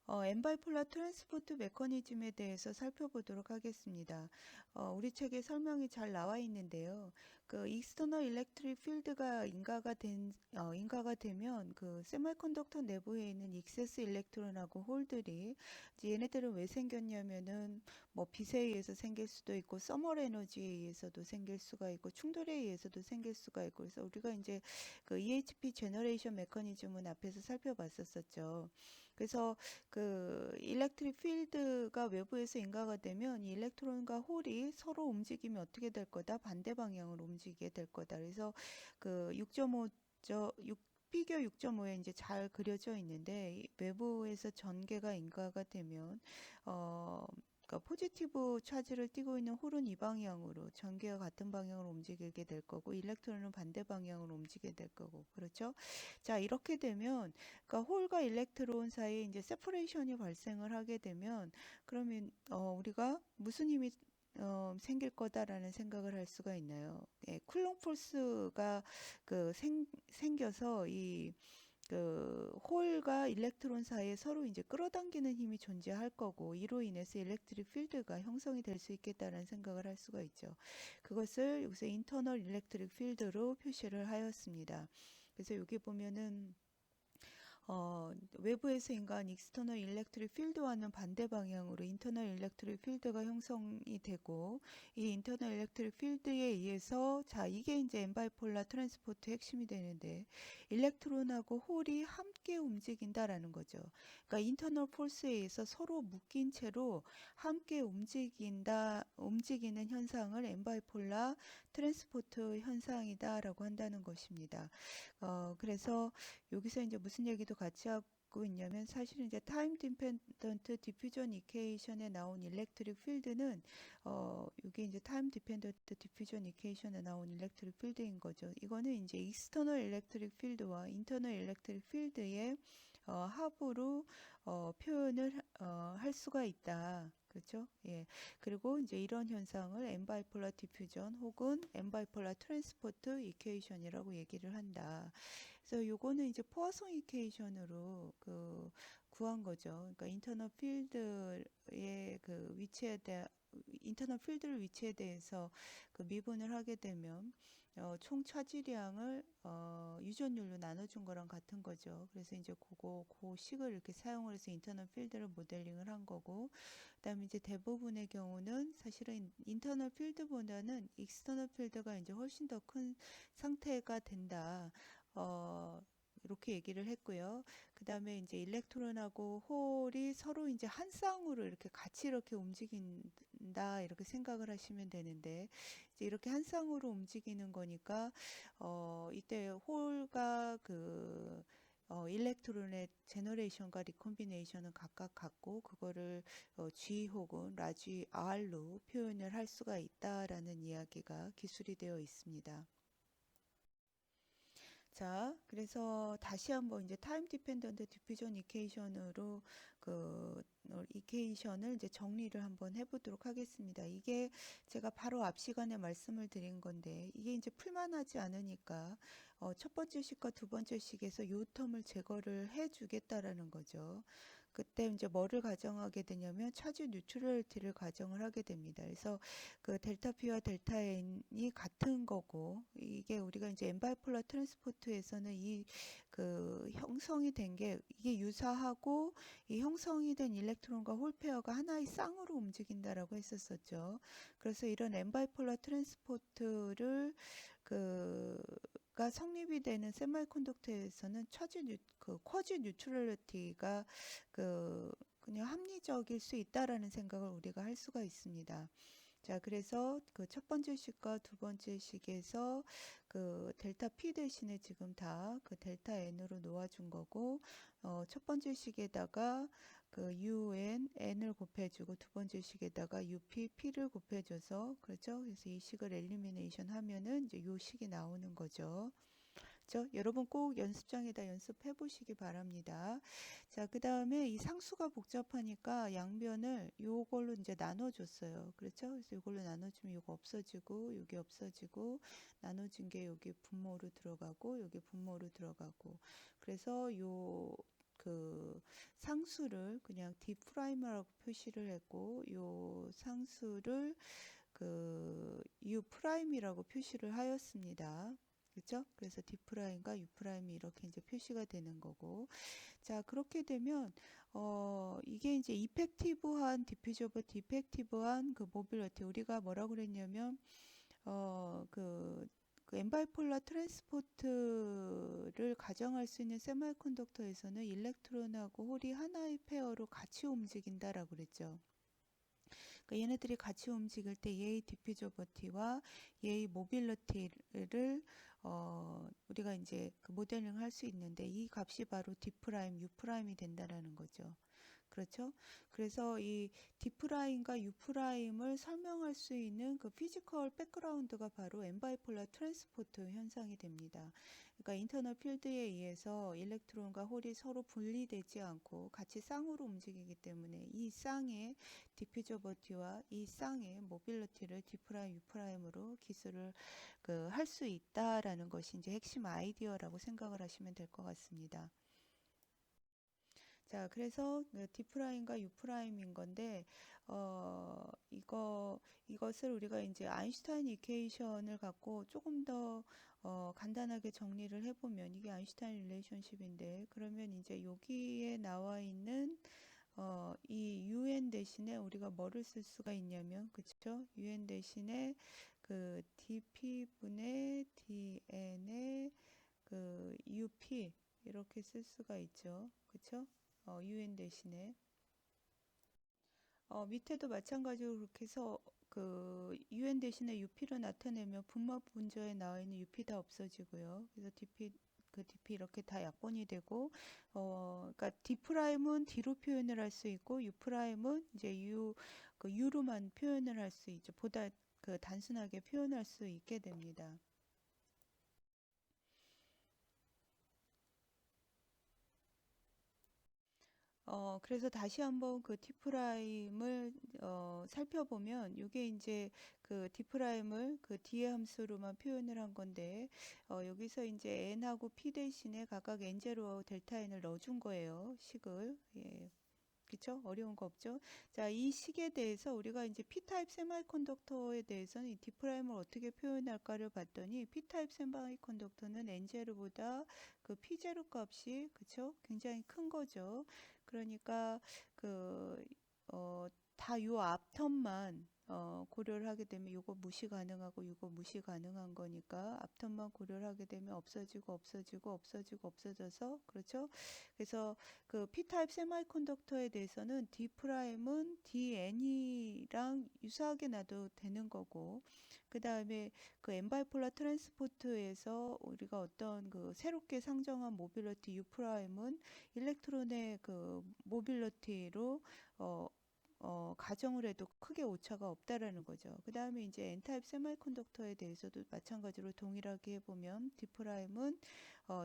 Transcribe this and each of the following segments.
엔바이폴라 트랜스포트 메커니즘에 대해서 살펴보도록 하겠습니다. 우리 책에 설명이 잘 나와 있는데요. 그 익스터널 일렉트릭 필드가 인가가 되면 그 세미컨덕터 내부에 있는 익세스 일렉트론하고 홀들이 이제 얘네들은 왜 생겼냐면은 뭐 빛에 의해서 생길 수도 있고 서멀 에너지에 의해서도 생길 수가 있고 충돌에 의해서도 생길 수가 있고 그래서 우리가 이제 그 EHP 제너레이션 메커니즘은 앞에서 살펴봤었었죠. 그래서 그 일렉트릭 필드가 외부에서 인가가 되면 이 일렉트론과 홀이 서로 움직이면 어떻게 될 거다? 반대 방향으로 움직이게 될 거다. 그래서 그 6.5, 피겨 6.5에 이제 잘 그려져 있는데 외부에서 전개가 인가가 되면 그러니까 포지티브 차지를 띠고 있는 홀은 이 방향으로 전개가 같은 방향으로 움직이게 될 거고 일렉트론은 반대 방향으로 움직이게 될 거고 그렇죠? 자 이렇게 되면 그러니까 홀과 일렉트론 사이에 이제 세퍼레이션이 발생을 하게 되면 그러면 우리가 무슨 힘이 생길 거다라는 생각을 할 수가 있나요? 예, 쿨롱 폴스가 생겨서 이 그 홀과 일렉트론 사이에 서로 이제 끌어당기는 힘이 존재할 거고 이로 인해서 일렉트릭 필드가 형성이 될 수 있겠다라는 생각을 할 수가 있죠. 그것을 여기서 인터널 일렉트릭 필드로 표시를 하였습니다. 그래서 여기 보면은 외부에서 인가한 익스터널 일렉트릭 필드와는 반대 방향으로 인터널 일렉트릭 필드가 형성이 되고 이 인터널 일렉트릭 필드에 의해서 자 이게 이제 엔바이폴라 트랜스포트 핵심이 되는데 일렉트론하고 홀이 함께 움직인다라는 거죠. 그러니까 인터널 폴스에 의해서 서로 묶인 채로 함께 움직이는 현상을 엔바이폴라 트랜스포트 현상이다라고 한다는 것입니다. 그래서 여기서 이제 무슨 얘기도 같이 하고 있냐면 사실은 이제 타임 디펜던트 디퓨전 이퀘이션에 나온 일렉트릭 필드는 이게 이제 타임 디펜던트 디퓨전 이퀘이션에 나온 일렉트릭 필드인 거죠. 이거는 이제 익스터널 일렉트릭 필드와 인터널 일렉트릭 필드의 합으로 표현을 할 수가 있다. 그렇죠? 예. 그리고 이제 이런 현상을 엔바이폴라 디퓨전 혹은 엔바이폴라 트랜스포트 이퀘이션이라고 얘기를 한다. 그래서 요거는 이제 포화성 이퀘이션으로 구한 거죠. 그러니까 인터널 필드를 위치에 대해서 그 미분을 하게 되면 총 차지량을 유전율로 나눠준 거랑 같은 거죠. 그래서 이제 그 식을 이렇게 사용을 해서 인터널 필드를 모델링을 한 거고, 그다음에 이제 대부분의 경우는 사실은 인터널 필드보다는 익스터널 필드가 이제 훨씬 더 큰 상태가 된다. 어, 이렇게 얘기를 했고요. 그 다음에 이제 일렉트론하고 홀이 서로 이제 한 쌍으로 이렇게 같이 이렇게 움직인다 이렇게 생각을 하시면 되는데 이제 이렇게 한 쌍으로 움직이는 거니까 이때 홀과 일렉트론의 제너레이션과 리콤비네이션은 각각 같고 그거를 G 혹은 라지 R로 표현을 할 수가 있다라는 이야기가 기술이 되어 있습니다. 자, 그래서 다시 한번 이제 타임 디펜던트 디퓨전 이케이션으로 이케이션을 이제 정리를 한번 해보도록 하겠습니다. 이게 제가 바로 앞 시간에 말씀을 드린 건데 이게 이제 풀만하지 않으니까 첫 번째 식과 두 번째 식에서 요 텀을 제거를 해주겠다라는 거죠. 그때 이제 뭐를 가정하게 되냐면 차지 뉴트럴티를 가정을 하게 됩니다. 그래서 그 델타 P와 델타 N이 같은 거고 이게 우리가 이제 엔바이폴라 트랜스포트에서는 이 형성이 된 게 이게 유사하고 이 형성이 된 일렉트론과 홀 페어가 하나의 쌍으로 움직인다라고 했었었죠. 그래서 이런 엔바이폴라 트랜스포트를 가 성립이 되는 세미컨덕터에서는 쿼지 뉴트럴리티가 그냥 합리적일 수 있다라는 생각을 우리가 할 수가 있습니다. 자, 그래서 그 첫 번째 식과 두 번째 식에서 그 델타 P 대신에 지금 다 그 델타 N으로 놓아준 거고, 첫 번째 식에다가 그 UN, N을 곱해주고 두 번째 식에다가 UP, P를 곱해줘서, 그렇죠? 그래서 이 식을 엘리미네이션 하면은 이제 요 식이 나오는 거죠. 그렇죠? 여러분 꼭 연습장에다 연습해 보시기 바랍니다. 자, 그 다음에 이 상수가 복잡하니까 양변을 요걸로 이제 나눠줬어요. 그렇죠? 그래서 이걸로 나눠주면 요거 없어지고, 요게 없어지고, 나눠진 게 여기 분모로 들어가고, 여기 분모로 들어가고. 그래서 그 상수를 그냥 D 프라임이라고 표시를 했고 요 상수를 그 U 프라임이라고 표시를 하였습니다. 그렇죠? 그래서 D 프라임과 U 프라임이 이렇게 이제 표시가 되는 거고, 자 그렇게 되면 이게 이제 이펙티브한 디퓨저버티, 이펙티브한 그 모빌리티, 우리가 뭐라고 그랬냐면 그 엔바이폴라 트랜스포트를 가정할 수 있는 세미컨덕터에서는 일렉트론하고 홀이 하나의 페어로 같이 움직인다라고 그랬죠. 그러니까 얘네들이 같이 움직일 때 얘의 디퓨저버티와 얘의 모빌리티를 우리가 이제 그 모델링 할 수 있는데, 이 값이 바로 D 프라임, U 프라임이 된다라는 거죠. 그렇죠? 그래서 이 D 프라임과 U 프라임을 설명할 수 있는 그 피지컬 백그라운드가 바로 엔바이폴라 트랜스포트 현상이 됩니다. 그러니까 인터널 필드에 의해서 일렉트론과 홀이 서로 분리되지 않고 같이 쌍으로 움직이기 때문에 이 쌍의 디퓨저버티와 이 쌍의 모빌리티를 D 프라임, U 프라임으로 기술을 그 할 수 있다라는 것이 이제 핵심 아이디어라고 생각을 하시면 될 것 같습니다. 자, 그래서 그 D 프라임과 U 프라임인 건데, 이것을 우리가 이제 아인슈타인 이퀘이션을 갖고 조금 더 간단하게 정리를 해보면 이게 아인슈타인 릴레이션십인데, 그러면 이제 여기에 나와 있는 이 UN 대신에 우리가 뭐를 쓸 수가 있냐면, 그쵸? UN 대신에 그 DP분의 DN의 그 UP 이렇게 쓸 수가 있죠. 그쵸? UN 대신에 밑에도 마찬가지로 그렇게 해서 그 UN 대신에 UP로 나타내면 분모 분자에 나와 있는 UP 다 없어지고요. 그래서 DP 이렇게 다 약분이 되고, 그러니까 D 프라임은 D로 표현을 할 수 있고 U 프라임은 이제 그 U로만 표현을 할 수 있죠. 보다 그 단순하게 표현할 수 있게 됩니다. 그래서 다시 한번 그 D 프라임을 살펴보면 이게 이제 그 D 프라임을 그 D의 함수로만 표현을 한 건데, 여기서 이제 N하고 P 대신에 각각 N0, 델타 N을 넣어준 거예요. 식을. 예. 그쵸? 어려운 거 없죠? 자, 이 식에 대해서 우리가 이제 P타입 세미컨덕터에 대해서는 이 D 프라임을 어떻게 표현할까를 봤더니, P타입 세미컨덕터는 N0보다 그 P0 값이, 그쵸? 굉장히 큰 거죠. 그러니까 그 다 요 앞텀만 고려를 하게 되면 요거 무시 가능하고 요거 무시 가능한 거니까 앞텀만 고려를 하게 되면 없어지고 없어지고 없어지고 없어져서, 그렇죠? 그래서 그 P타입 세미컨덕터에 대해서는 D 프라임은 DN이랑 유사하게 놔도 되는 거고, 그 다음에 그 엔바이폴라 트랜스포트에서 우리가 어떤 그 새롭게 상정한 모빌리티 U 프라임은 일렉트론의 그 모빌리티로 어, 가정을 해도 크게 오차가 없다라는 거죠. 그 다음에 이제 N타입 세미컨덕터에 대해서도 마찬가지로 동일하게 해보면 D 프라임은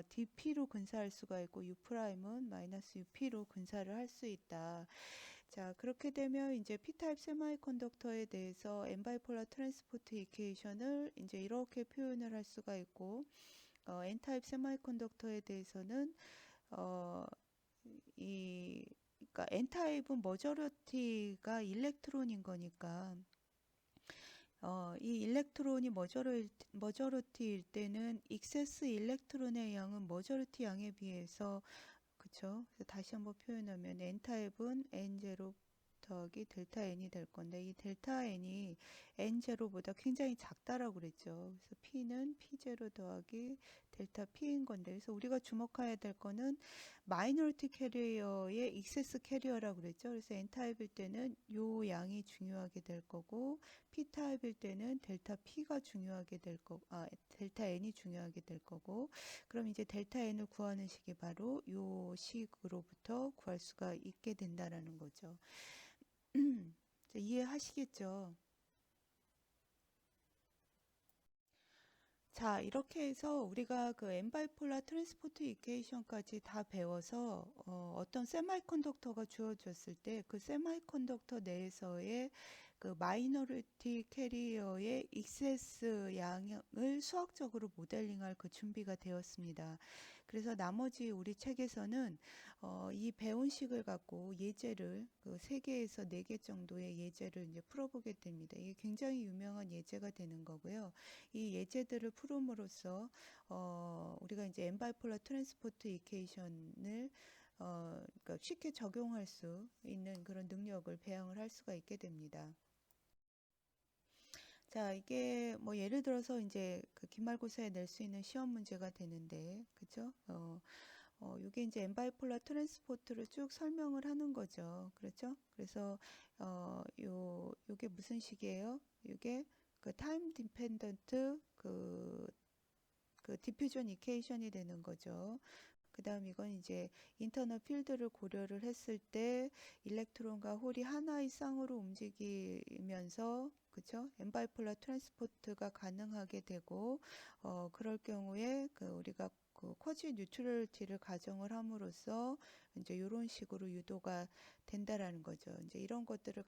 DP로 분사할 수가 있고 U 프라임은 마이너스 UP로 분사를 할 수 있다. 자, 그렇게 되면 이제 P타입 세미컨덕터에 대해서 엔바이폴라 트랜스포트 이퀘이션을 이제 이렇게 표현을 할 수가 있고, N타입 세미컨덕터에 대해서는 어, 그러니까 N타입은 머저리티가 일렉트론인 거니까 이 일렉트론이 머저리티일 때는 익세스 일렉트론의 양은 머저리티 양에 비해서, 그쵸? 그래서 다시 한번 표현하면 N타입은 N0 더하기 델타 N이 될 건데, 이 델타 N이 N0보다 굉장히 작다라고 그랬죠. 그래서 P는 P0 더하기 델타 P인 건데, 그래서 우리가 주목해야 될 거는 마이너리티 캐리어의 익세스 캐리어라고 그랬죠. 그래서 N타입일 때는 요 양이 중요하게 될 거고, P타입일 때는 델타 P가 중요하게 될 거고, 델타 N이 중요하게 될 거고, 그럼 이제 델타 N을 구하는 식이 바로 요 식으로부터 구할 수가 있게 된다라는 거죠. 이해하시겠죠? 자, 이렇게 해서 우리가 그 엔바이폴라 트랜스포트 이퀘이션까지 다 배워서 어떤 세미컨덕터가 주어졌을 때 그 세미컨덕터 내에서의 그 마이너리티 캐리어의 익세스 양을 수학적으로 모델링할 그 준비가 되었습니다. 그래서 나머지 우리 책에서는 이 배운 식을 갖고 예제를 그 3개에서 4개 정도의 예제를 이제 풀어보게 됩니다. 이게 굉장히 유명한 예제가 되는 거고요. 이 예제들을 풀음으로써 우리가 이제 엔바이폴라 트랜스포트 이케이션을 그러니까 쉽게 적용할 수 있는 그런 능력을 배양을 할 수가 있게 됩니다. 자, 이게 뭐 예를 들어서 이제 그 기말고사에 낼 수 있는 시험 문제가 되는데, 그죠? 이게 이제 엔바이폴라 트랜스포트를 쭉 설명을 하는 거죠. 그렇죠? 그래서 요게 무슨 식이에요? 이게 그 타임 디펜던트 그 디퓨전 이케이션이 되는 거죠. 그다음 이건 이제 인터널 필드를 고려를 했을 때 일렉트론과 홀이 하나의 쌍으로 움직이면서 그쵸? 엔바이폴라 트랜스포트가 가능하게 되고 그럴 경우에 그 우리가 그 쿼지 뉴트럴티를 가정을 함으로써 이제 이런 식으로 유도가 된다라는 거죠. 이제 이런 것들을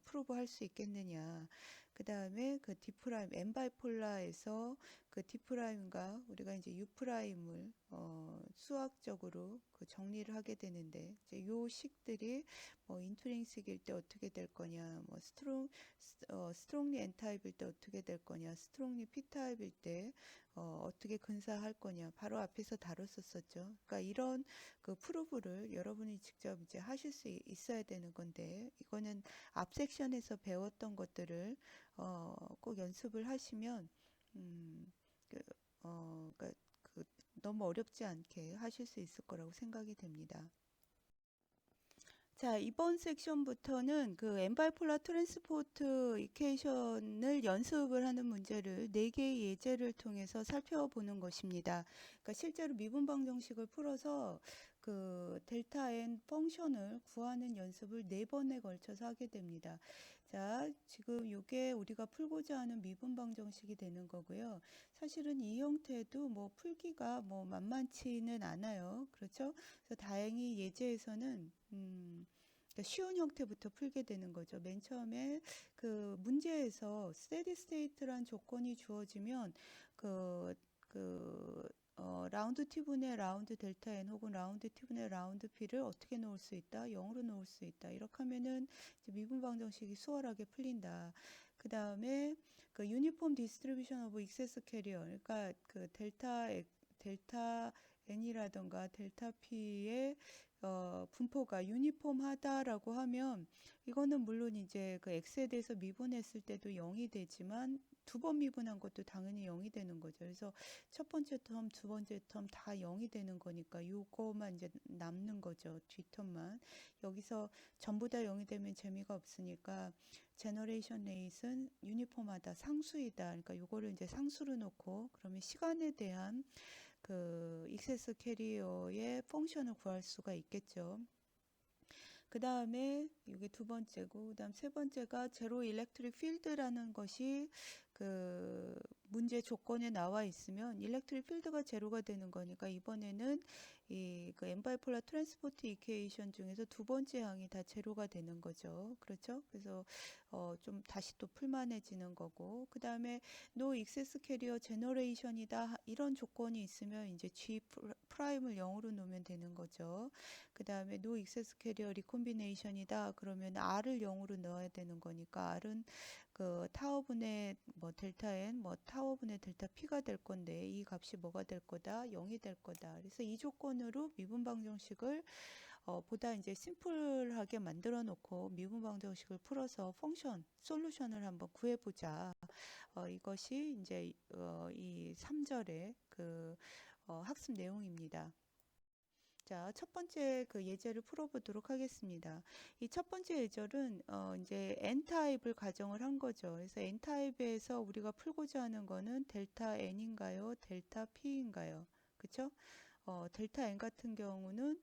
프로브 할 수 있겠느냐. 그 다음에 그 디프라임 엔바이폴라에서 그 D'과 우리가 이제 U'을 수학적으로 그 정리를 하게 되는데 이제 요 식들이 뭐 인트린식일 때 어떻게 될 거냐, 뭐 스트롱리 N 타입일 때 어떻게 될 거냐, 스트롱리 P 타입일 때 어떻게 근사할 거냐, 바로 앞에서 다뤘었었죠. 그러니까 이런 그 프로브를 여러분이 직접 이제 하실 수 있어야 되는 건데 이거는 앞 섹션에서 배웠던 것들을 꼭 연습을 하시면 음, 그, 그러니까 그 너무 어렵지 않게 하실 수 있을 거라고 생각이 됩니다. 자, 이번 섹션부터는 그 엔바이폴라 트랜스포트 이케이션을 연습을 하는 문제를 4개의 예제를 통해서 살펴보는 것입니다. 그러니까 실제로 미분방 정식을 풀어서 그 델타 n 펑션을 구하는 연습을 4번에 걸쳐서 하게 됩니다. 자, 지금 이게 우리가 풀고자 하는 미분방 정식이 되는 거고요. 사실은 이 형태도 뭐 풀기가 뭐 만만치는 않아요. 그렇죠? 그래서 다행히 예제에서는 그러니까 쉬운 형태부터 풀게 되는 거죠. 맨 처음에 그 문제에서 스테디 스테이트란 조건이 주어지면 그, 그, 라운드 t분의 라운드 델타 n 혹은 라운드 t분의 라운드 p를 어떻게 놓을 수 있다? 0으로 놓을 수 있다. 이렇게 하면은 이제 미분방 정식이 수월하게 풀린다. 그 다음에 그 유니폼 디스트리뷰션 오브 익세스 캐리어, 그러니까 그 델타 n이라던가 델타 p의 분포가 유니폼하다라고 하면 이거는 물론 이제 그 x에 대해서 미분했을 때도 0이 되지만 2번 미분한 것도 당연히 0이 되는 거죠. 그래서 첫 번째 텀, 두 번째 텀 다 0이 되는 거니까 요거만 이제 남는 거죠. 뒷텀만. 여기서 전부 다 0이 되면 재미가 없으니까 제너레이션 레이트는 유니폼하다, 상수이다. 그러니까 요거를 이제 상수로 놓고 그러면 시간에 대한 그 익세스 캐리어의 펑션을 구할 수가 있겠죠. 그 다음에 이게 두 번째고, 그 다음 세 번째가 제로 일렉트릭 필드라는 것이 그 문제 조건에 나와 있으면 일렉트릭 필드가 제로가 되는 거니까 이번에는 이 그 엔바이폴라 트랜스포트 이퀘이션 중에서 두 번째 항이 다 제로가 되는 거죠. 그렇죠? 그래서 좀 다시 또 풀만해지는 거고 그 다음에 노 익세스 캐리어 제너레이션이다 이런 조건이 있으면 이제 G 프라임을 0으로 놓으면 되는 거죠. 그 다음에 노 익세스 캐리어 리콤비네이션이다 그러면 R을 0으로 넣어야 되는 거니까 R은 그 타워분의 뭐 델타 n 뭐 타워분의 델타 p가 될 건데 이 값이 뭐가 될 거다 0이 될 거다. 그래서 이 조건으로 미분방 정식을 보다 이제 심플하게 만들어 놓고 미분방 정식을 풀어서 펑션 솔루션을 한번 구해 보자. 이것이 이제 이 3절의 그 학습 내용입니다. 자, 첫 번째 그 예제를 풀어보도록 하겠습니다. 이 첫 번째 예절은 이제 N타입을 가정을 한 거죠. 그래서 N타입에서 우리가 풀고자 하는 거는 델타 N인가요? 델타 P인가요? 그쵸? 델타 N 같은 경우는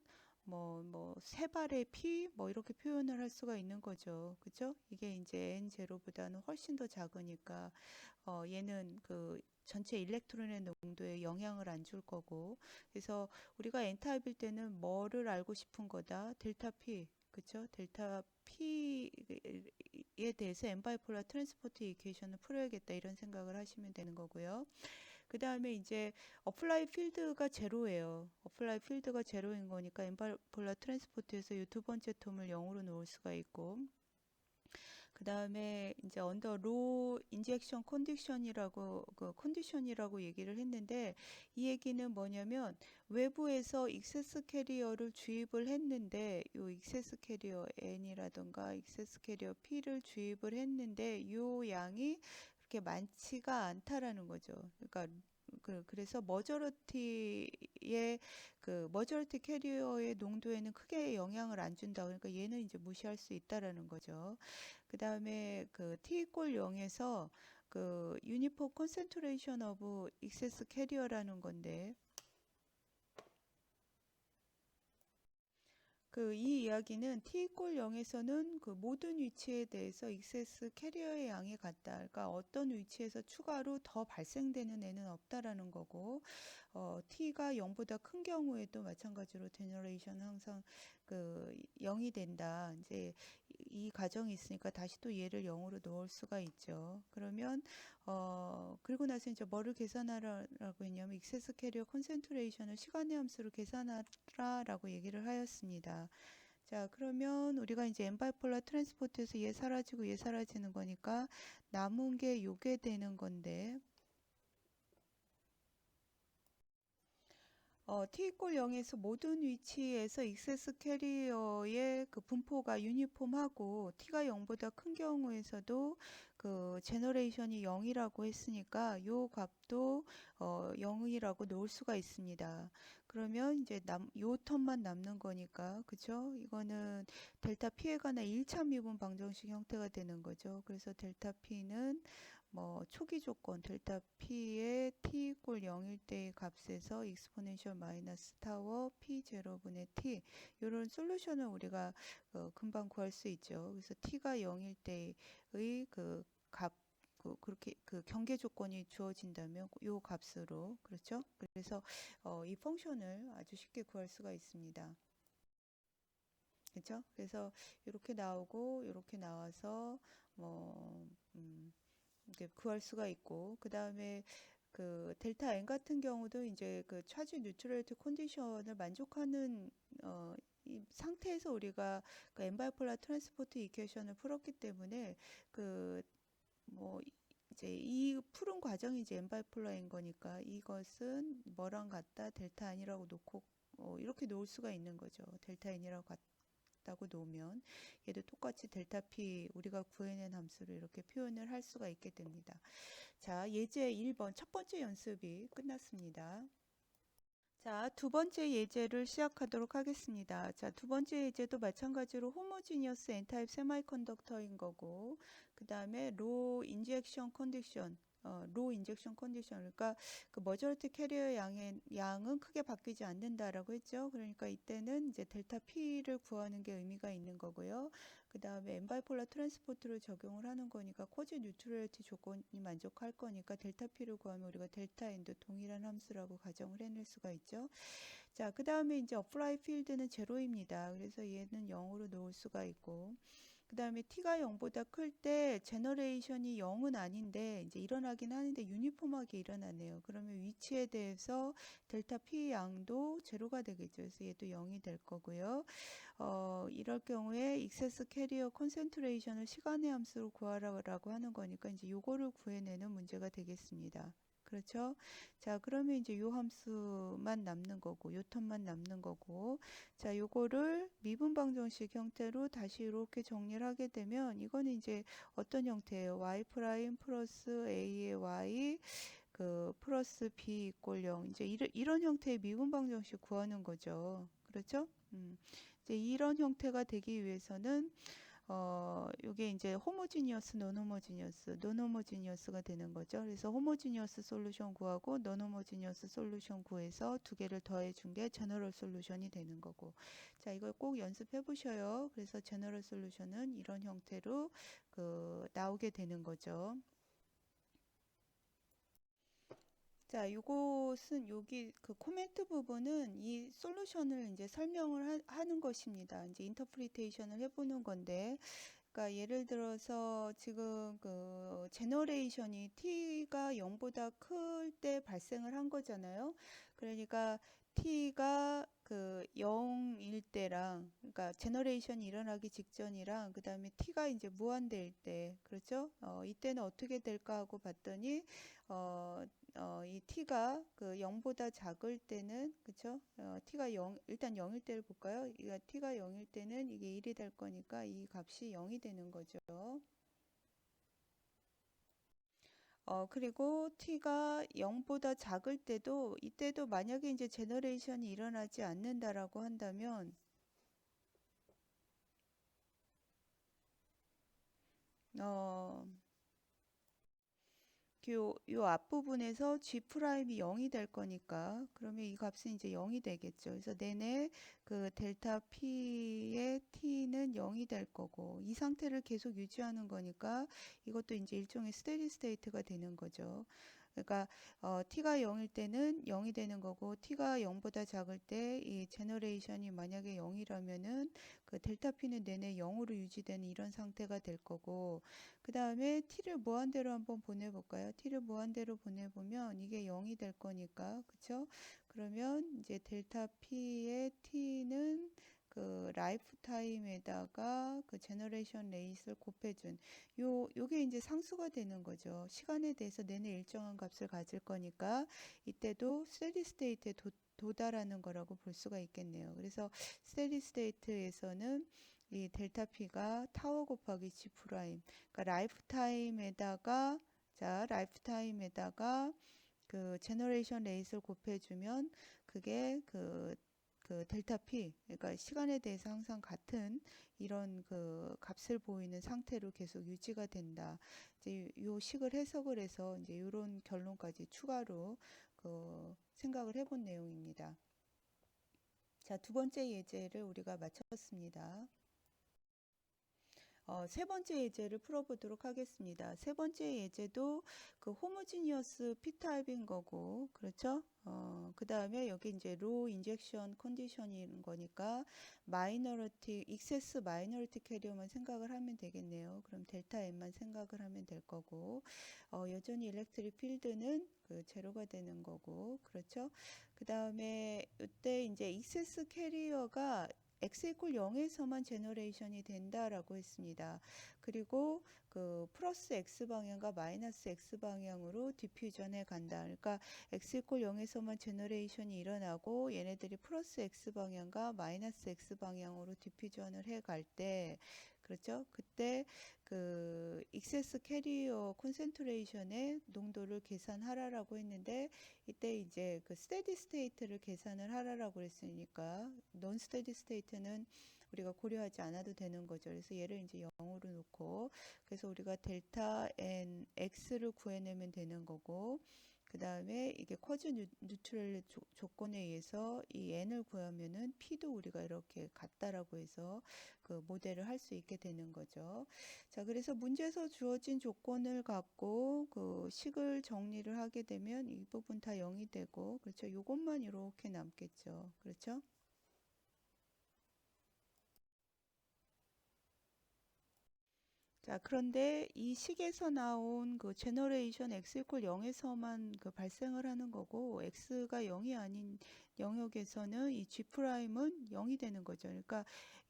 세 발의 P 뭐 이렇게 표현을 할 수가 있는 거죠. 그쵸? 이게 이제 N0보다는 훨씬 더 작으니까 얘는 그 전체 일렉트론의 농도에 영향을 안 줄 거고 그래서 우리가 N타입일 때는 뭐를 알고 싶은 거다? 델타 P 그쵸? 델타 P에 대해서 n 바이폴라 트랜스포트 이퀘이션을 풀어야겠다 이런 생각을 하시면 되는 거고요. 그 다음에 이제 어플라이 필드가 제로예요. 어플라이 필드가 제로인 거니까 n 바이폴라 트랜스포트에서 이 두 번째 텀을 0으로 놓을 수가 있고, 그 다음에 이제 언더 로 인젝션 컨디션이라고 그 컨디션이라고 얘기를 했는데, 이 얘기는 뭐냐면 외부에서 익세스 캐리어를 주입을 했는데, 요 익세스 캐리어 N이라던가 익세스 캐리어 P를 주입을 했는데 요 양이 그렇게 많지가 않다라는 거죠. 그러니까 그래서 머저리티 캐리어의 농도에는 크게 영향을 안 준다. 그러니까 얘는 이제 무시할 수 있다라는 거죠. 그 다음에 그 T 이꼴 0에서 그 유니폼 콘센트레이션 오브 익세스 캐리어라는 건데, 그 이 이야기는 T 이꼴 0에서는 그 모든 위치에 대해서 익세스 캐리어의 양이 같다. 그러니까 어떤 위치에서 추가로 더 발생되는 애는 없다라는 거고, T가 0보다 큰 경우에도 마찬가지로 제너레이션 항상 그 0이 된다. 이제 이 가정이 있으니까 다시 또 얘를 0으로 넣을 수가 있죠. 그러면 그리고 나서 이제 뭐를 계산하라고 했냐면 익세스 캐리어 콘센트레이션을 시간의 함수로 계산하라라고 얘기를 하였습니다. 자, 그러면 우리가 이제 n 바이폴라 트랜스포트에서 얘 사라지고 얘 사라지는 거니까 남은 게 요게 되는 건데, t 이꼴 0에서 모든 위치에서 익세스 캐리어의 그 분포가 유니폼하고 t가 0보다 큰 경우에서도 그 제너레이션이 0이라고 했으니까 요 값도 0이라고 놓을 수가 있습니다. 그러면 이제 요 텀만 남는 거니까, 그죠? 이거는 델타 P에 관한 1차 미분 방정식 형태가 되는 거죠. 그래서 델타 P는 뭐 초기 조건 델타 P의 t 이꼴 0일 때의 값에서 익스포넨셜 마이너스 타워 P 제로분의 T, 이런 솔루션을 우리가 금방 구할 수 있죠. 그래서 T가 0일 때의 그 값, 그렇게 그 경계 조건이 주어진다면 요 값으로, 그렇죠? 그래서 이 펑션을 아주 쉽게 구할 수가 있습니다. 그렇죠? 그래서 이렇게 나오고 이렇게 나와서 뭐 이제 구할 수가 있고, 그 다음에 그 델타 n 같은 경우도 이제 그 차지 뉴트럴리티 컨디션을 만족하는 이 상태에서 우리가 그 n 바이폴라 트랜스포트 이퀘이션을 풀었기 때문에 그 뭐 이제 이 푸른 과정이 이제 n 바이폴라인 거니까 이것은 뭐랑 같다 델타 n이라고 놓고 이렇게 놓을 수가 있는 거죠. 델타 n이라고 같다고 놓으면 얘도 똑같이 델타 p 우리가 구해낸 함수를 이렇게 표현을 할 수가 있게 됩니다. 자, 예제 1번 첫 번째 연습이 끝났습니다. 자, 두 번째 예제를 시작하도록 하겠습니다. 자, 두 번째 예제도 마찬가지로 호모지니어스 N타입 세마이컨덕터인 거고, 그 다음에 로 인젝션 컨디션, 로 인젝션 컨디션, 그러니까 그 머저리티 캐리어 양은 크게 바뀌지 않는다라고 했죠. 그러니까 이때는 이제 델타 P를 구하는 게 의미가 있는 거고요. 그 다음에 n 바이폴라 트랜스포트를 적용을 하는 거니까 코지 뉴트럴리티 조건이 만족할 거니까 델타 P를 구하면 우리가 델타 N도 동일한 함수라고 가정을 해낼 수가 있죠. 자, 그 다음에 이제 어플라이 필드는 제로입니다. 그래서 얘는 0으로 놓을 수가 있고, 그 다음에 t가 0보다 클 때 제너레이션이 0은 아닌데 이제 일어나긴 하는데 유니폼하게 일어나네요. 그러면 위치에 대해서 델타 p 양도 제로가 되겠죠. 그래서 얘도 0이 될 거고요. 이럴 경우에 익세스 캐리어 콘센트레이션을 시간의 함수로 구하라고 하는 거니까 이제 요거를 구해내는 문제가 되겠습니다. 그렇죠? 자, 그러면 이제 요 함수만 남는 거고, 요 텀만 남는 거고, 자, 요거를 미분 방정식 형태로 다시 이렇게 정리를 하게 되면, 이거는 이제 어떤 형태예요? y 프라임 플러스 a의 y 그 플러스 b 이꼴 0. 이제 이런 형태의 미분 방정식 구하는 거죠. 그렇죠? 이제 이런 형태가 되기 위해서는 요게 이제 호모지니어스, 논호모지니어스가 되는 거죠. 그래서 호모지니어스 솔루션 구하고 논호모지니어스 솔루션 구해서 두 개를 더해 준 게 제너럴 솔루션이 되는 거고. 자, 이걸 꼭 연습해 보셔요. 그래서 제너럴 솔루션은 이런 형태로 나오게 되는 거죠. 자, 요것은 여기 그 코멘트 부분은 이 솔루션을 이제 설명을 하는 것입니다. 이제 인터프리테이션을 해보는 건데, 그러니까 예를 들어서 지금 그 제너레이션이 t가 0보다 클 때 발생을 한 거잖아요. 그러니까 t가 그 0일 때랑, 그러니까 제너레이션이 일어나기 직전이랑, 그 다음에 t가 이제 무한대일 때, 그렇죠? 이때는 어떻게 될까 하고 봤더니, 어, 이 t가 그 0보다 작을 때는, 그쵸? t가 0, 일단 0일 때를 볼까요? 이가 t가 0일 때는 이게 1이 될 거니까 이 값이 0이 되는 거죠. 그리고 t가 0보다 작을 때도, 이때도 만약에 이제 제너레이션이 일어나지 않는다라고 한다면, 어, 요 앞부분에서 G 프라임이 0이 될 거니까 그러면 이 값은 이제 0이 되겠죠. 그래서 내내 그 델타 P의 T는 0이 될 거고 이 상태를 계속 유지하는 거니까 이것도 이제 일종의 스테디 스테이트가 되는 거죠. 그러니까 t가 0일 때는 0이 되는 거고 t가 0보다 작을 때 이 제너레이션이 만약에 0이라면은 그 델타 p는 내내 0으로 유지되는 이런 상태가 될 거고 그 다음에 t를 무한대로 한번 보내볼까요? t를 무한대로 보내보면 이게 0이 될 거니까 그쵸? 그러면 이제 델타 p의 t는 그 라이프 타임에다가 그 제너레이션 레이스를 곱해준 요게 이제 상수가 되는 거죠. 시간에 대해서 내내 일정한 값을 가질 거니까 이때도 스테디 스테이트에 도달하는 거라고 볼 수가 있겠네요. 그래서 스테디 스테이트에서는 이 델타 P가 타워 곱하기 G 프라임, 그러니까 라이프 타임에다가 자, 라이프 타임에다가 그 제너레이션 레이스를 곱해주면 그게 그 델타 P, 그러니까 시간에 대해서 항상 같은 이런 그 값을 보이는 상태로 계속 유지가 된다. 이제 요 식을 해석을 해서 이제 이런 결론까지 추가로 그 생각을 해본 내용입니다. 자, 두 번째 예제를 우리가 마쳤습니다. 세 번째 예제를 풀어보도록 하겠습니다. 세 번째 예제도 그 호모지니어스 P타입인 거고, 그렇죠? 그 다음에 여기 이제 로 인젝션 컨디션인 거니까 마이너리티, 익세스 마이너리티 캐리어만 생각을 하면 되겠네요. 그럼 델타 M만 생각을 하면 될 거고, 여전히 일렉트릭 필드는 그 제로가 되는 거고, 그렇죠? 그 다음에 이때 이제 익세스 캐리어가 x 이퀄 0에서만 제너레이션이 된다라고 했습니다. 그리고 그 플러스 x 방향과 마이너스 x 방향으로 디퓨전해 간다. 그러니까 x 이퀄 0에서만 제너레이션이 일어나고 얘네들이 플러스 x 방향과 마이너스 x 방향으로 디퓨전을 해 갈 때 그렇죠? 그때 그 익세스 캐리어 콘센트레이션의 농도를 계산하라라고 했는데 이때 이제 그 스테디 스테이트를 계산을 하라라고 했으니까 논 스테디 스테이트는 우리가 고려하지 않아도 되는 거죠. 그래서 얘를 이제 0으로 놓고 그래서 우리가 델타 n x를 구해내면 되는 거고 그 다음에 이게 쿼즈 뉴트럴 조건에 의해서 이 n을 구하면은 p도 우리가 이렇게 같다라고 해서 그 모델을 할 수 있게 되는 거죠. 자, 그래서 문제에서 주어진 조건을 갖고 그 식을 정리를 하게 되면 이 부분 다 0이 되고, 그렇죠? 요것만 이렇게 남겠죠. 그렇죠? 자, 그런데 이 식에서 나온 그 제너레이션 x 이퀄 0에서만 그 발생을 하는 거고, x가 0이 아닌 영역에서는 이 g 프라임은 0이 되는 거죠. 그러니까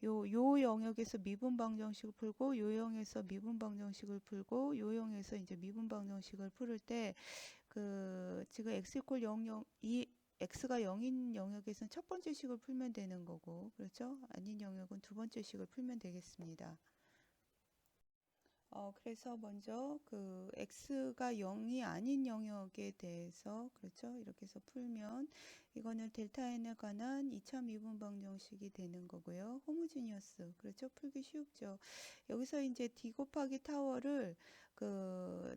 요 영역에서 미분 방정식을 풀고, 요 영역에서 미분 방정식을 풀고, 요 영역에서 이제 미분 방정식을 풀을 때, 그 지금 x 이퀄 0, 이 x가 0인 영역에서는 첫 번째 식을 풀면 되는 거고, 그렇죠? 아닌 영역은 두 번째 식을 풀면 되겠습니다. 그래서 먼저 그 x가 0이 아닌 영역에 대해서 그렇죠? 이렇게 해서 풀면 이거는 델타 n에 관한 2차 미분 방정식이 되는 거고요. 호모지니어스 그렇죠? 풀기 쉽죠. 여기서 이제 d 곱하기 타워를 그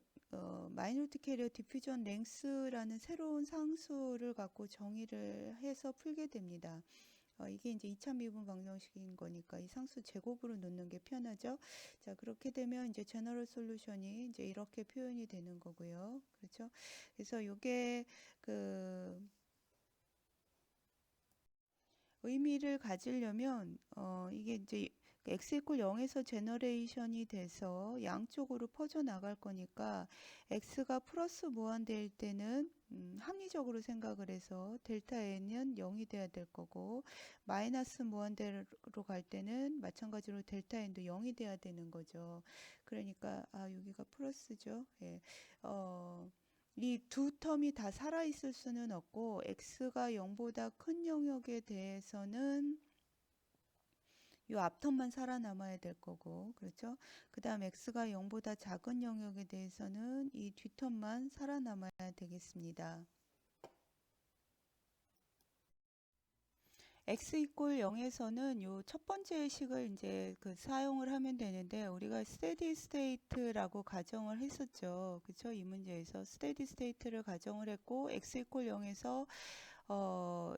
마이너리티 캐리어 디퓨전 랭스라는 새로운 상수를 갖고 정의를 해서 풀게 됩니다. 이게 이제 2차 미분 방정식인 거니까 이 상수 제곱으로 놓는 게 편하죠. 자, 그렇게 되면 이제 제너럴 솔루션이 이제 이렇게 표현이 되는 거고요. 그렇죠? 그래서 이게 그 의미를 가지려면 이게 이제 x 이퀄 0에서 제너레이션이 돼서 양쪽으로 퍼져 나갈 거니까 x가 플러스 무한대일 때는 합리적으로 생각을 해서 델타 n은 0이 돼야 될 거고 마이너스 무한대로 갈 때는 마찬가지로 델타 n도 0이 돼야 되는 거죠. 그러니까 여기가 플러스죠. 예. 이 두 텀이 다 살아있을 수는 없고 x가 0보다 큰 영역에 대해서는 이 앞텀만 살아남아야 될 거고 그렇죠? 그 다음 x가 0보다 작은 영역에 대해서는 이 뒷텀만 살아남아야 되겠습니다. x 이퀄 0에서는 요 첫 번째 식을 이제 사용을 하면 되는데 우리가 스테디 스테이트라고 가정을 했었죠. 그렇죠? 이 문제에서 스테디 스테이트를 가정을 했고 x 이퀄 0에서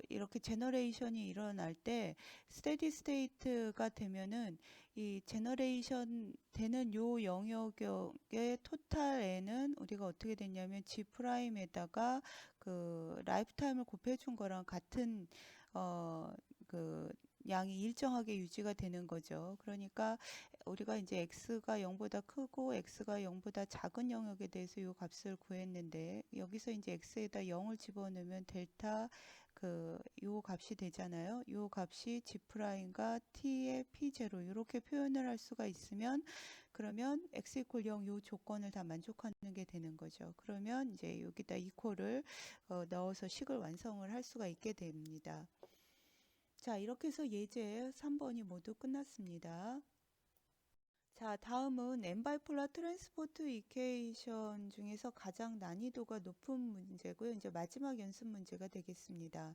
이렇게 제너레이션이 일어날 때 스테디 스테이트가 되면은 이 제너레이션 되는 요 영역의 토탈 N은 우리가 어떻게 됐냐면 G 프라임에다가 그 라이프 타임을 곱해 준 거랑 같은 그 양이 일정하게 유지가 되는 거죠. 그러니까 우리가 이제 x가 0보다 크고 x가 0보다 작은 영역에 대해서 이 값을 구했는데 여기서 이제 x에다 0을 집어넣으면 델타 요 값이 되잖아요. 요 값이 g 프라임과 t의 p0 이렇게 표현을 할 수가 있으면 그러면 x 이퀄 0 요 조건을 다 만족하는 게 되는 거죠. 그러면 이제 여기다 이퀄을 넣어서 식을 완성을 할 수가 있게 됩니다. 자, 이렇게 해서 예제 3번이 모두 끝났습니다. 자, 다음은 n-바이폴라 트랜스포트 이퀘이션 중에서 가장 난이도가 높은 문제고요. 이제 마지막 연습 문제가 되겠습니다.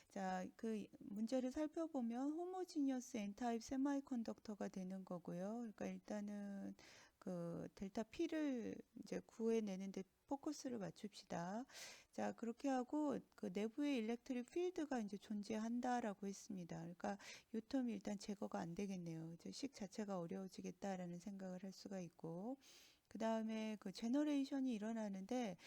자, 그 문제를 살펴보면 호모지니어스 N타입 세마이컨덕터가 되는 거고요. 그러니까 일단은 그 델타 P를 이제 구해내는데 포커스를 맞춥시다. 자, 그렇게 하고 그 내부에 일렉트릭 필드가 이제 존재한다라고 했습니다. 그러니까 요 텀이 일단 제거가 안 되겠네요. 이제 식 자체가 어려워지겠다라는 생각을 할 수가 있고, 그 다음에 그 제너레이션이 일어나는데,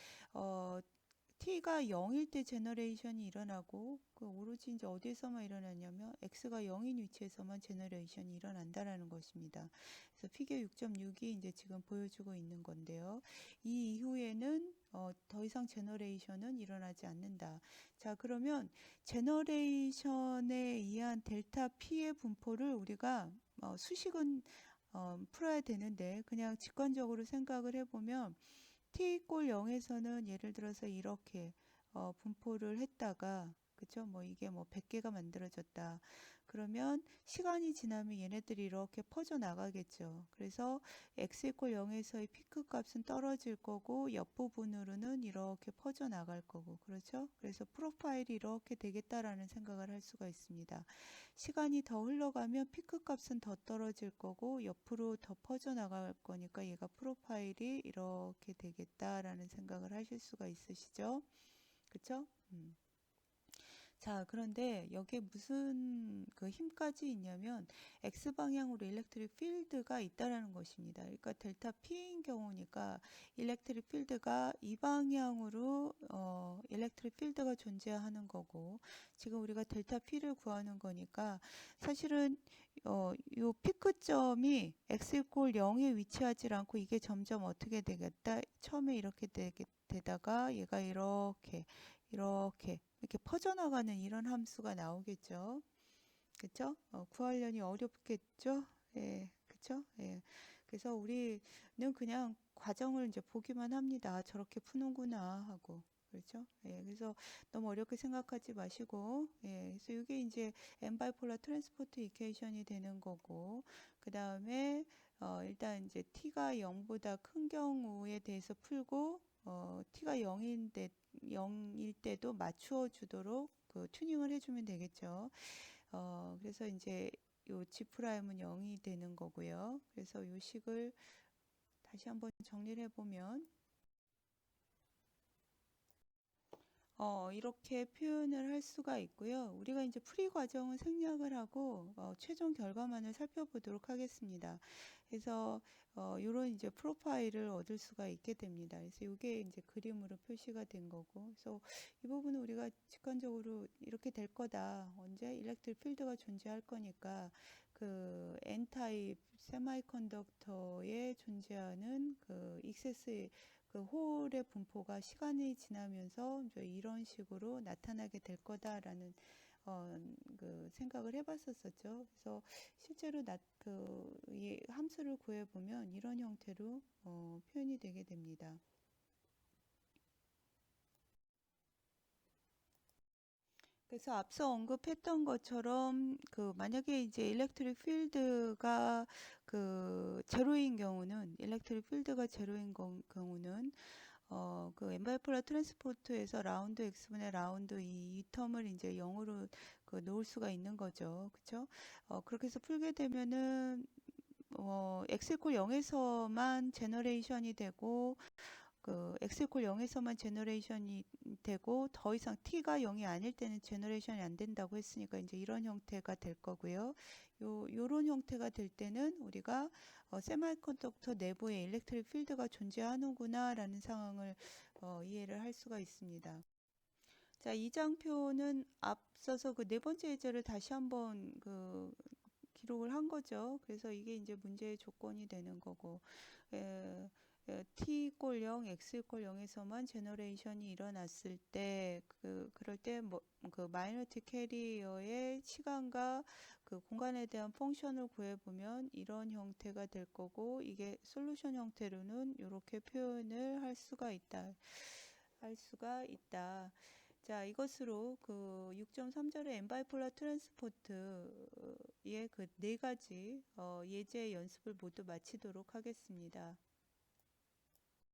t가 0일 때 제너레이션이 일어나고 그 오로지 이제 어디에서만 일어나냐면 x가 0인 위치에서만 제너레이션이 일어난다라는 것입니다. 그래서 피겨 6.6이 이제 지금 보여주고 있는 건데요. 이 이후에는 더 이상 제너레이션은 일어나지 않는다. 자, 그러면 제너레이션에 의한 델타 P의 분포를 우리가 수식은 풀어야 되는데 그냥 직관적으로 생각을 해보면 t 이꼴 0에서는 예를 들어서 이렇게 분포를 했다가 그쵸? 뭐 이게 뭐 100개가 만들어졌다. 그러면 시간이 지나면 얘네들이 이렇게 퍼져 나가겠죠. 그래서 x 이꼴 0에서의 피크 값은 떨어질 거고 옆부분으로는 이렇게 퍼져 나갈 거고 그렇죠? 그래서 프로파일이 이렇게 되겠다라는 생각을 할 수가 있습니다. 시간이 더 흘러가면 피크 값은 더 떨어질 거고 옆으로 더 퍼져 나갈 거니까 얘가 프로파일이 이렇게 되겠다라는 생각을 하실 수가 있으시죠? 그쵸? 자, 그런데 여기에 무슨 그 힘까지 있냐면 X방향으로 일렉트릭 필드가 있다라는 것입니다. 그러니까 델타 P인 경우니까 일렉트릭 필드가 이 방향으로 일렉트릭 필드가 존재하는 거고 지금 우리가 델타 P를 구하는 거니까 사실은 요 피크점이 X 이퀄 0에 위치하지 않고 이게 점점 어떻게 되겠다? 처음에 이렇게 되다가 얘가 이렇게 퍼져나가는 이런 함수가 나오겠죠. 그쵸? 구하려니 어렵겠죠? 예, 그쵸? 예. 그래서 우리는 그냥 과정을 이제 보기만 합니다. 저렇게 푸는구나 하고. 그렇죠? 예, 그래서 너무 어렵게 생각하지 마시고, 예, 그래서 이게 이제 n-바이폴라 트랜스포트 이퀘이션이 되는 거고, 그 다음에 일단 이제 t가 0보다 큰 경우에 대해서 풀고, t가 0일 때도 맞추어 주도록 그 튜닝을 해주면 되겠죠. 그래서 이제 요 G 프라임은 0이 되는 거고요. 그래서 요 식을 다시 한번 정리를 해보면 이렇게 표현을 할 수가 있고요. 우리가 이제 풀이 과정을 생략을 하고 최종 결과만을 살펴보도록 하겠습니다. 그래서 이런 이제 프로파일을 얻을 수가 있게 됩니다. 그래서 이게 이제 그림으로 표시가 된 거고, 그래서 이 부분은 우리가 직관적으로 이렇게 될 거다. 언제 일렉트릭 필드가 존재할 거니까 그 N 타입 세마이컨덕터에 존재하는 그 익세스 그 홀의 분포가 시간이 지나면서 이제 이런 식으로 나타나게 될 거다라는 그 생각을 해봤었었죠. 그래서 실제로 이 함수를 구해보면 이런 형태로 표현이 되게 됩니다. 그래서 앞서 언급했던 것처럼 그 만약에 이제 일렉트릭 필드가 그 제로인 경우는 일렉트릭 필드가 제로인 경우는 그 엠바이폴라 트랜스포트에서 라운드 x분의 라운드 이 텀을 이제 0으로 그 놓을 수가 있는 거죠. 그렇죠? 그렇게 해서 풀게 되면은 x 콜 0에서만 제너레이션이 되고 그 x 콜 0에서만 제너레이션이 되고 더 이상 t가 0이 아닐 때는 제너레이션이 안 된다고 했으니까 이제 이런 형태가 될 거고요. 요런 형태가 될 때는 우리가 세마이컨덕터 내부에 일렉트릭 필드가 존재하는구나라는 상황을 이해를 할 수가 있습니다. 자, 이 장표는 앞서서 그 네 번째 예제를 다시 한번 그 기록을 한 거죠. 그래서 이게 이제 문제의 조건이 되는 거고, t 꼴 0, x 꼴 0에서만 제너레이션이 일어났을 때, 그럴 때 뭐, 그 마이너티 캐리어의 시간과 그 공간에 대한 펑션을 구해보면 이런 형태가 될 거고, 이게 솔루션 형태로는 이렇게 표현을 할 수가 있다. 자, 이것으로 그 6.3절의 엠바이폴라 트랜스포트의 그 네 가지 예제 연습을 모두 마치도록 하겠습니다.